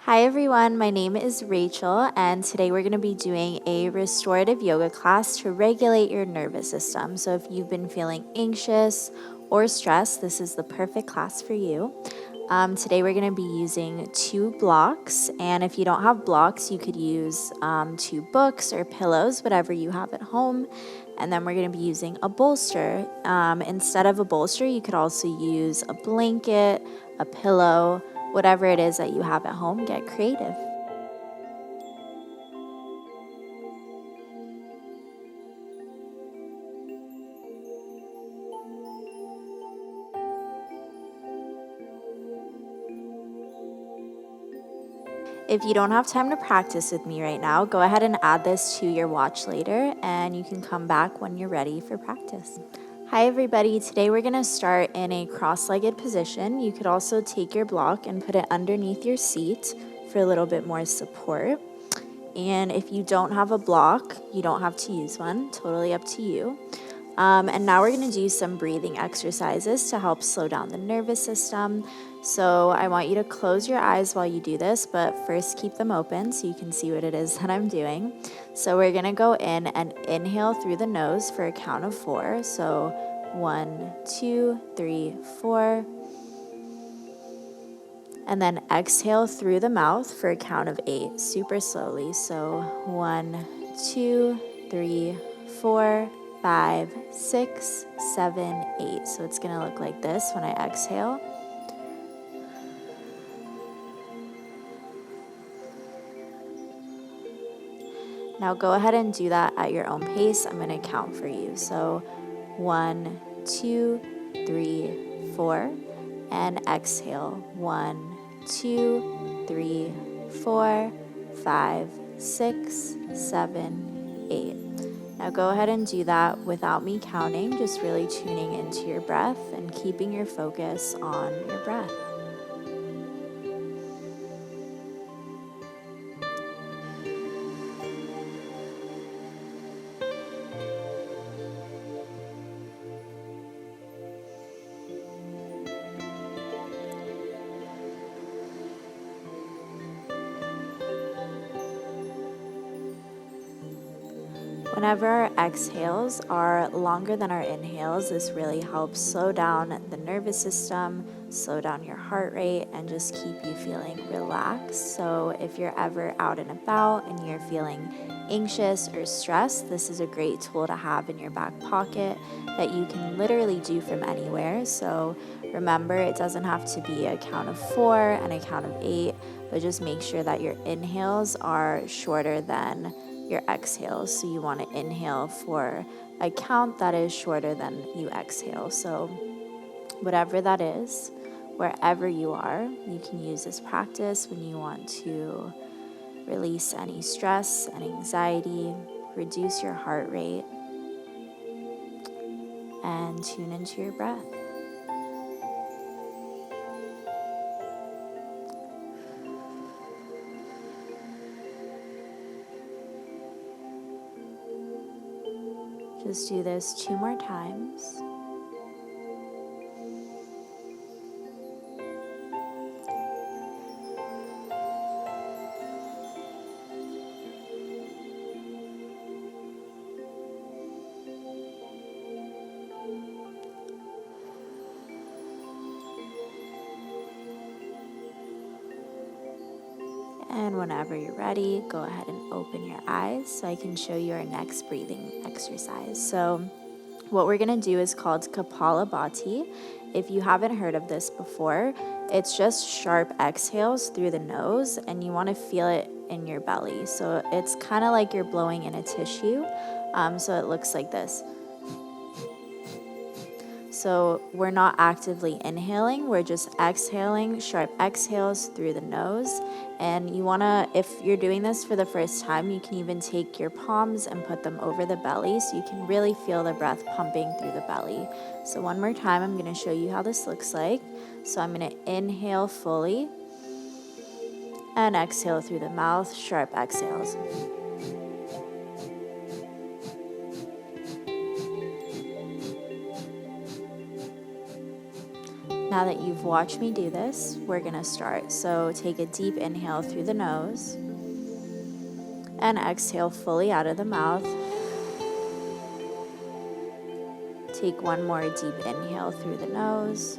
Hi everyone, my name is Rachel, and today we're going to be doing a restorative yoga class to regulate your nervous system. So if you've been feeling anxious or stressed, this is the perfect class for you. Today we're going to be using 2 blocks, and if you don't have blocks, you could use 2 books or pillows, whatever you have at home. And then we're going to be using a bolster. Instead of a bolster, you could also use a blanket, a pillow, whatever it is that you have at home. Get creative. If you don't have time to practice with me right now, go ahead and add this to your watch later, and you can come back when you're ready for practice. Hi everybody, today we're going to start in a cross-legged position. You could also take your block and put it underneath your seat for a little bit more support. And if you don't have a block, you don't have to use one, totally up to you. And now we're going to do some breathing exercises to help slow down the nervous system. So I want you to close your eyes while you do this, but first keep them open so you can see what it is that I'm doing. So we're going to go in and inhale through the nose for a count of 4. So 1, 2, 3, 4. And then exhale through the mouth for a count of 8, super slowly. So 1, 2, 3, 4, 5, 6, 7, 8. So it's going to look like this when I exhale. Now go ahead and do that at your own pace. I'm going to count for you. So 1, 2, 3, 4, and exhale. 1, 2, 3, 4, 5, 6, 7, 8. Now go ahead and do that without me counting, just really tuning into your breath and keeping your focus on your breath. Whenever our exhales are longer than our inhales, this really helps slow down the nervous system, slow down your heart rate, and just keep you feeling relaxed. So if you're ever out and about and you're feeling anxious or stressed, this is a great tool to have in your back pocket that you can literally do from anywhere. So remember, it doesn't have to be a count of 4 and a count of 8, but just make sure that your inhales are shorter than your exhales. So you want to inhale for a count that is shorter than you exhale. So whatever that is, wherever you are, you can use this practice when you want to release any stress and anxiety, reduce your heart rate, and tune into your breath. Just do this 2 more times. And whenever you're ready, go ahead and open your eyes so I can show you our next breathing exercise. So what we're going to do is called Kapalabhati. If you haven't heard of this before, it's just sharp exhales through the nose, and you want to feel it in your belly. So it's kind of like you're blowing in a tissue. So it looks like this. So we're not actively inhaling, we're just exhaling, sharp exhales through the nose. And you wanna, if you're doing this for the first time, you can even take your palms and put them over the belly so you can really feel the breath pumping through the belly. So one more time, I'm gonna show you how this looks like. So I'm gonna inhale fully and exhale through the mouth, sharp exhales. Now that you've watched me do this, we're going to start. So take a deep inhale through the nose and exhale fully out of the mouth. Take one more deep inhale through the nose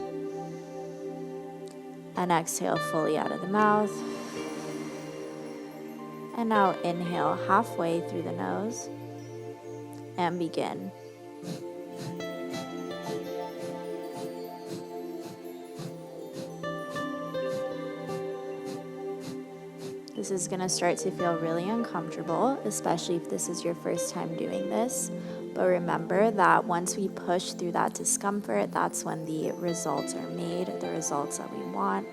and exhale fully out of the mouth. And now inhale halfway through the nose and begin. This is going to start to feel really uncomfortable, especially if this is your first time doing this. But remember that once we push through that discomfort, that's when the results are made, the results that we want.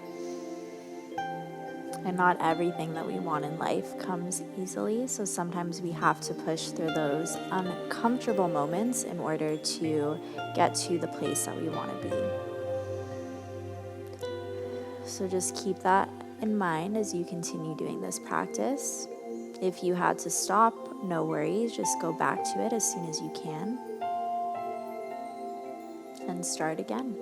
And not everything that we want in life comes easily. So sometimes we have to push through those uncomfortable moments in order to get to the place that we want to be. So just keep that in mind as you continue doing this practice. If you had to stop, no worries, just go back to it as soon as you can and start again.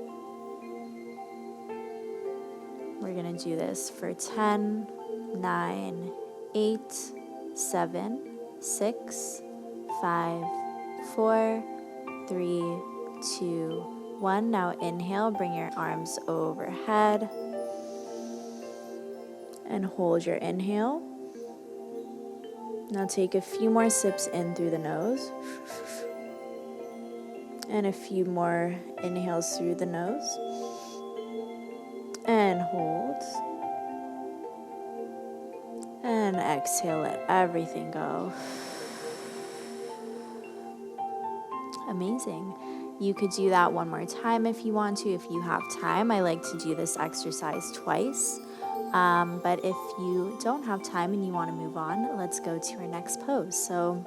We're going to do this for 10, 9, 8, 7, 6, 5, 4, 3, 2, 1. Now inhale, bring your arms overhead and hold your inhale. Now take a few more sips in through the nose and a few more inhales through the nose and hold and exhale, let everything go. Amazing. You could do that one more time if you want to, if you have time. I like to do this exercise twice. But if you don't have time and you want to move on, let's go to our next pose. So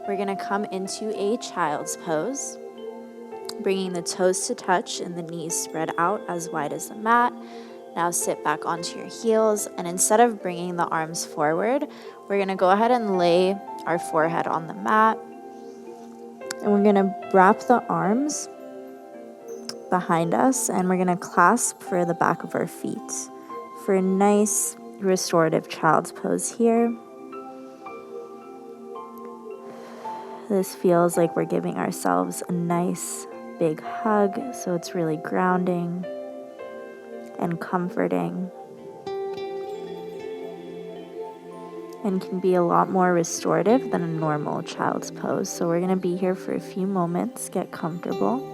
we're going to come into a child's pose, bringing the toes to touch and the knees spread out as wide as the mat. Now sit back onto your heels, and instead of bringing the arms forward, we're going to go ahead and lay our forehead on the mat. And we're going to wrap the arms behind us, and we're going to clasp for the back of our feet for a nice restorative child's pose here. This feels like we're giving ourselves a nice big hug, so it's really grounding and comforting and can be a lot more restorative than a normal child's pose. So we're going to be here for a few moments, get comfortable.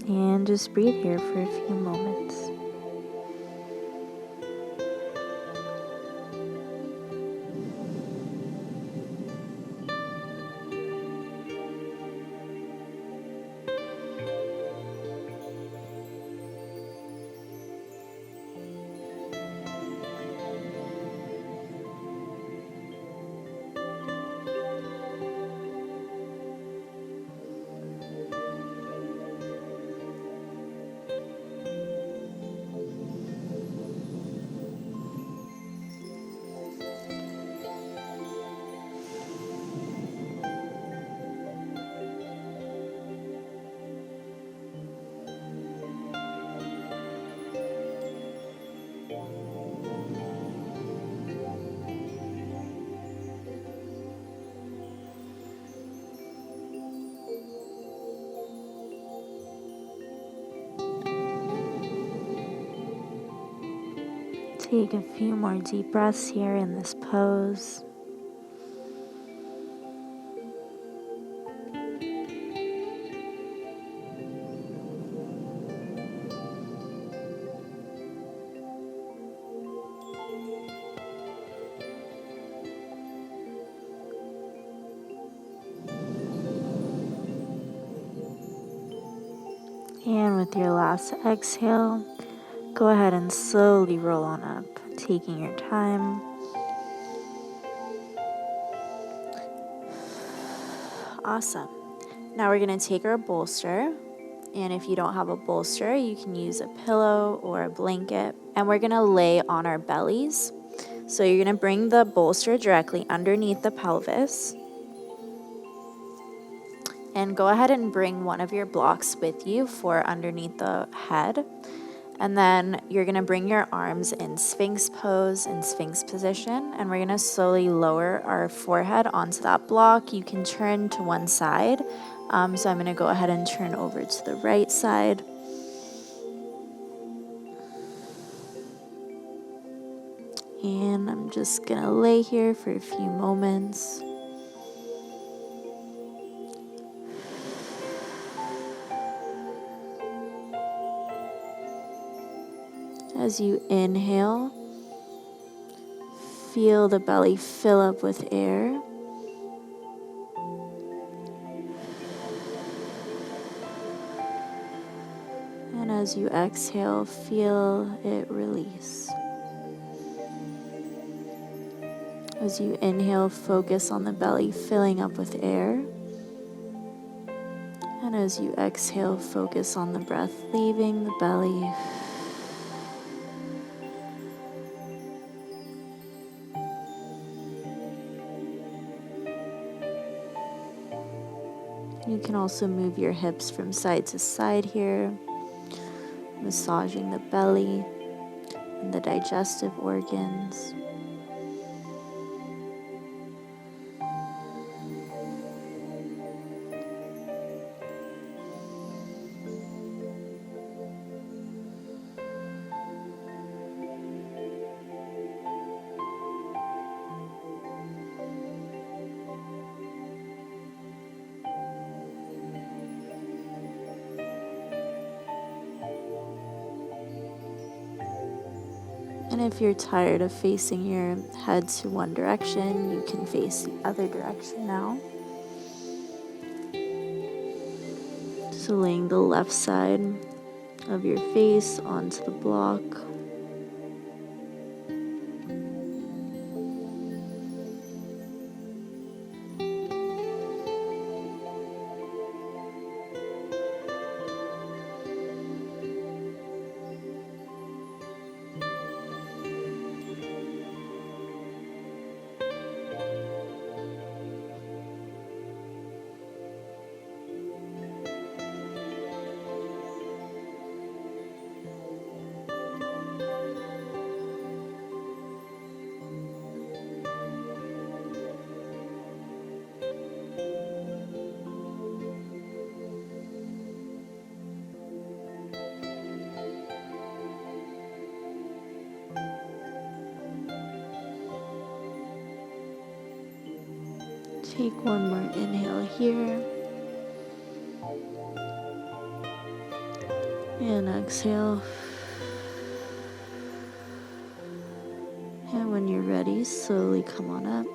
And just breathe here for a few moments. Take a few more deep breaths here in this pose. And with your last exhale, go ahead and slowly roll on up, taking your time. Awesome. Now we're going to take our bolster, and if you don't have a bolster, you can use a pillow or a blanket, and we're going to lay on our bellies. So you're going to bring the bolster directly underneath the pelvis, And go ahead and bring one of your blocks with you for underneath the head. And then you're going to bring your arms in Sphinx pose, in Sphinx position, and we're going to slowly lower our forehead onto that block. You can turn to one side. So I'm going to go ahead and turn over to the right side. And I'm just going to lay here for a few moments. As you inhale, feel the belly fill up with air. And as you exhale, feel it release. As you inhale, focus on the belly filling up with air. And as you exhale, focus on the breath leaving the belly. You can also move your hips from side to side here, massaging the belly and the digestive organs. And if you're tired of facing your head to one direction, you can face the other direction now. So laying the left side of your face onto the block. Take one more inhale here. And exhale. And when you're ready, slowly come on up.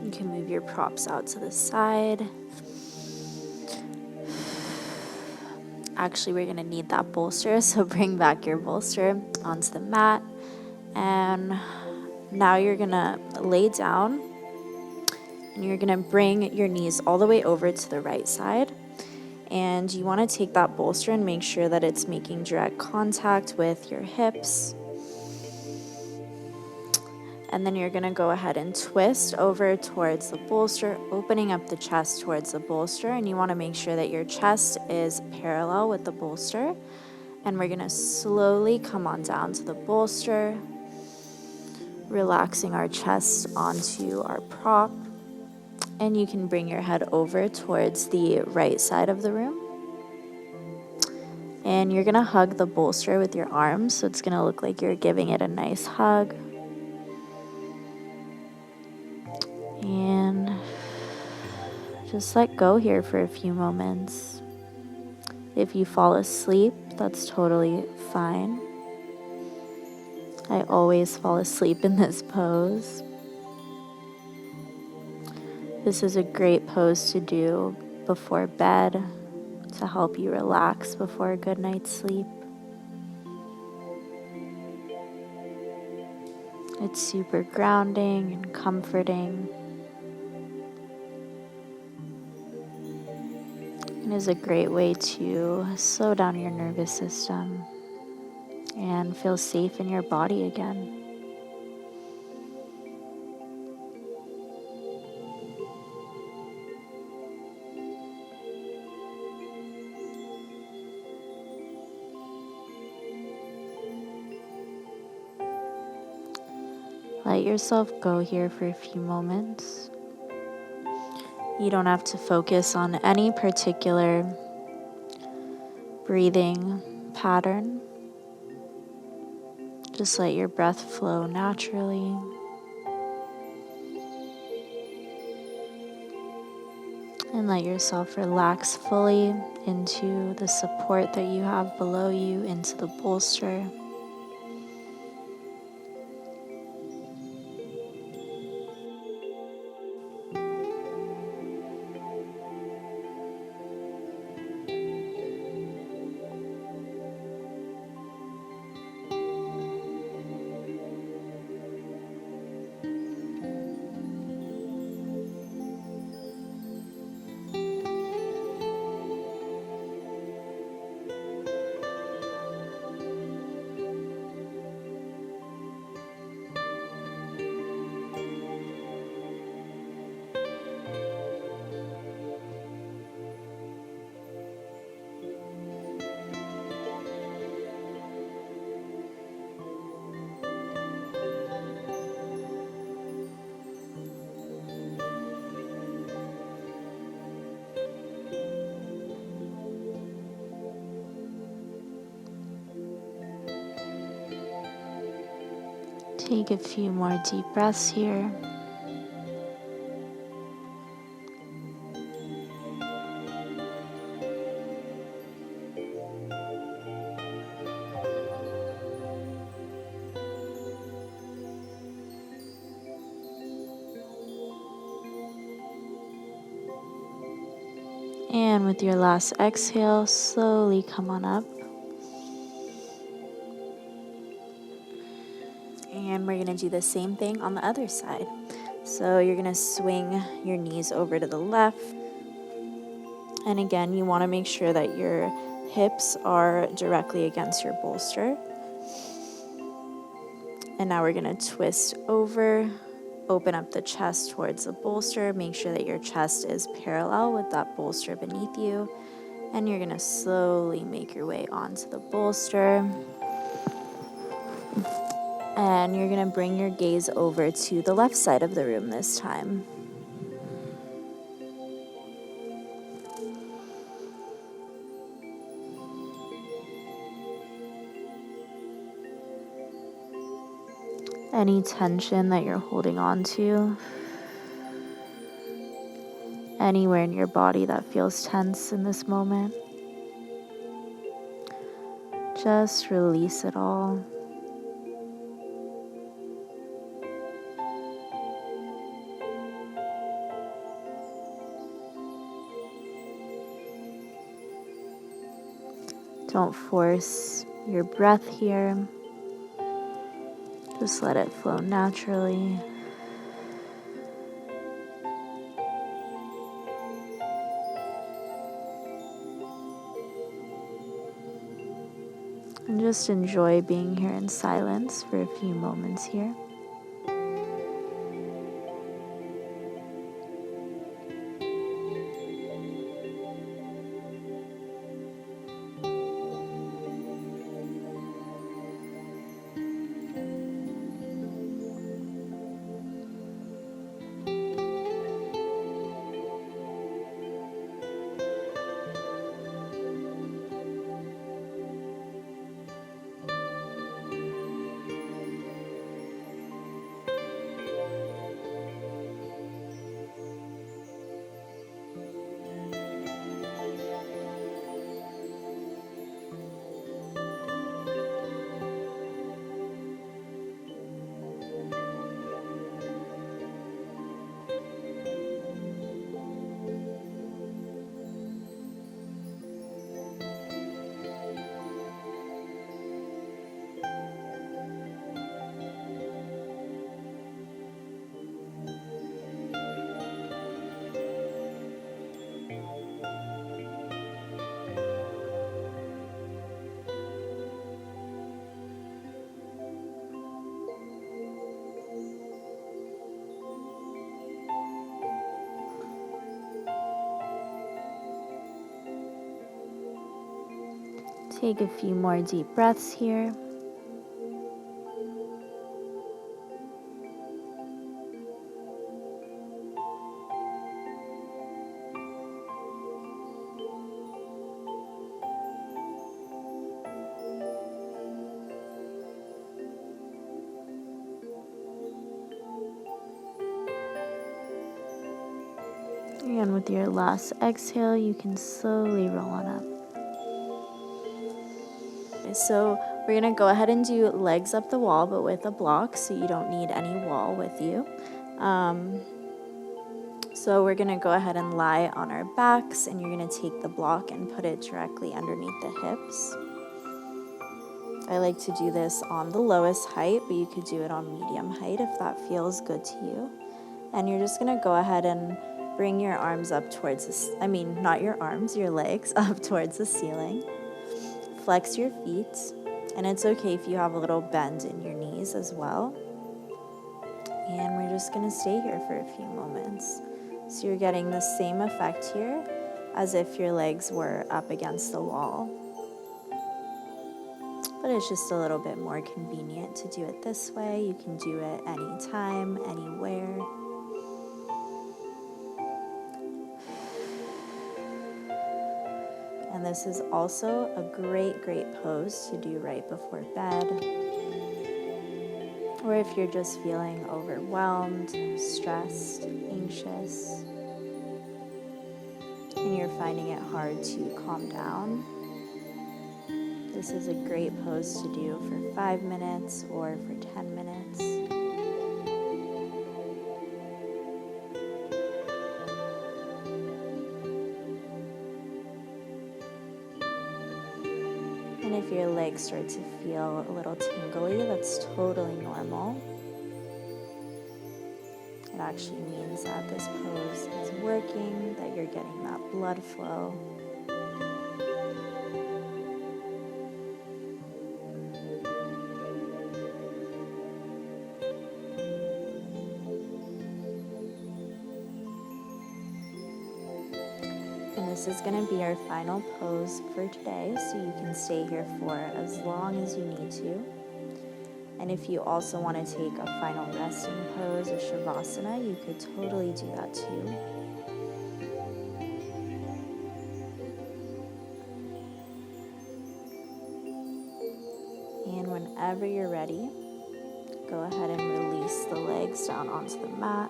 You can move your props out to the side. Actually, we're going to need that bolster, so bring back your bolster onto the mat. And now you're going to lay down. And you're going to bring your knees all the way over to the right side. And you want to take that bolster and make sure that it's making direct contact with your hips. And then you're going to go ahead and twist over towards the bolster, opening up the chest towards the bolster. And you want to make sure that your chest is parallel with the bolster. And we're going to slowly come on down to the bolster, relaxing our chest onto our prop. And you can bring your head over towards the right side of the room. And you're going to hug the bolster with your arms, so it's going to look like you're giving it a nice hug. And just let go here for a few moments. If you fall asleep, that's totally fine. I always fall asleep in this pose. This is a great pose to do before bed to help you relax before a good night's sleep. It's super grounding and comforting. It is a great way to slow down your nervous system and feel safe in your body again. Let yourself go here for a few moments. You don't have to focus on any particular breathing pattern. Just let your breath flow naturally. And let yourself relax fully into the support that you have below you, into the bolster. Take a few more deep breaths here. And with your last exhale, slowly come on up. And we're going to do the same thing on the other side. So you're going to swing your knees over to the left. And again, you want to make sure that your hips are directly against your bolster. And now we're going to twist over, open up the chest towards the bolster. Make sure that your chest is parallel with that bolster beneath you. And you're going to slowly make your way onto the bolster. And you're going to bring your gaze over to the left side of the room this time. Any tension that you're holding on to, anywhere in your body that feels tense in this moment, just release it all. Don't force your breath here. Just let it flow naturally. And just enjoy being here in silence for a few moments here. Take a few more deep breaths here. And with your last exhale, you can slowly roll on up. So we're going to go ahead and do legs up the wall, but with a block, so you don't need any wall with you. So we're going to go ahead and lie on our backs, and you're going to take the block and put it directly underneath the hips. I like to do this on the lowest height, but you could do it on medium height if that feels good to you. And you're just going to go ahead and bring your arms up towards not your arms, your legs up towards the ceiling. Flex your feet, and it's okay if you have a little bend in your knees as well. And we're just going to stay here for a few moments. So you're getting the same effect here as if your legs were up against the wall. But it's just a little bit more convenient to do it this way. You can do it anytime, anywhere. And this is also a great pose to do right before bed. Or if you're just feeling overwhelmed, stressed, anxious, and you're finding it hard to calm down, this is a great pose to do for 5 minutes or for 10 minutes. And if your legs start to feel a little tingly, that's totally normal. It actually means that this pose is working, that you're getting that blood flow. And this is going to be our final pose for today, so you can stay here for as long as you need to. And if you also want to take a final resting pose, a Shavasana, you could totally do that too. And whenever you're ready, go ahead and release the legs down onto the mat.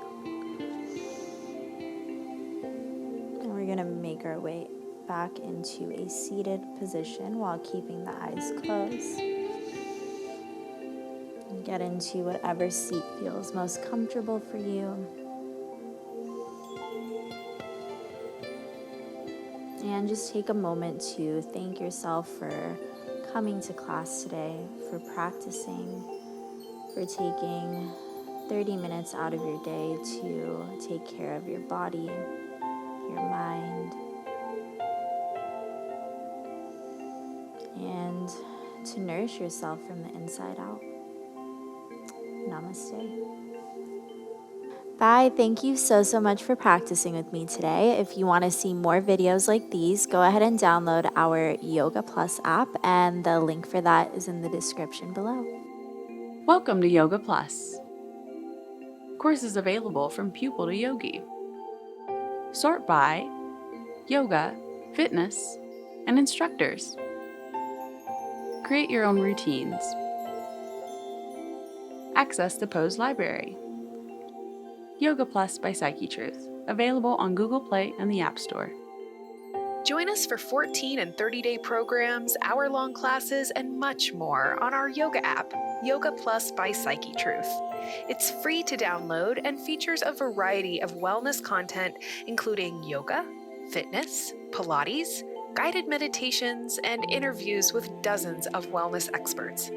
We're going to make our way back into a seated position while keeping the eyes closed. And get into whatever seat feels most comfortable for you. And just take a moment to thank yourself for coming to class today, for practicing, for taking 30 minutes out of your day to take care of your body, your mind, and to nourish yourself from the inside out. Namaste. Bye. Thank you so much for practicing with me today. If you want to see more videos like these, go ahead and download our Yoga Plus app, and the link for that is in the description below. Welcome to Yoga Plus. Courses available from pupil to yogi. Sort by yoga, fitness, and instructors. Create your own routines. Access the pose library. Yoga Plus by Psyche Truth, available on Google Play and the App Store. Join us for 14 and 30-day programs, hour-long classes, and much more on our yoga app, Yoga Plus by Psyche Truth. It's free to download and features a variety of wellness content, including yoga, fitness, Pilates, guided meditations, and interviews with dozens of wellness experts.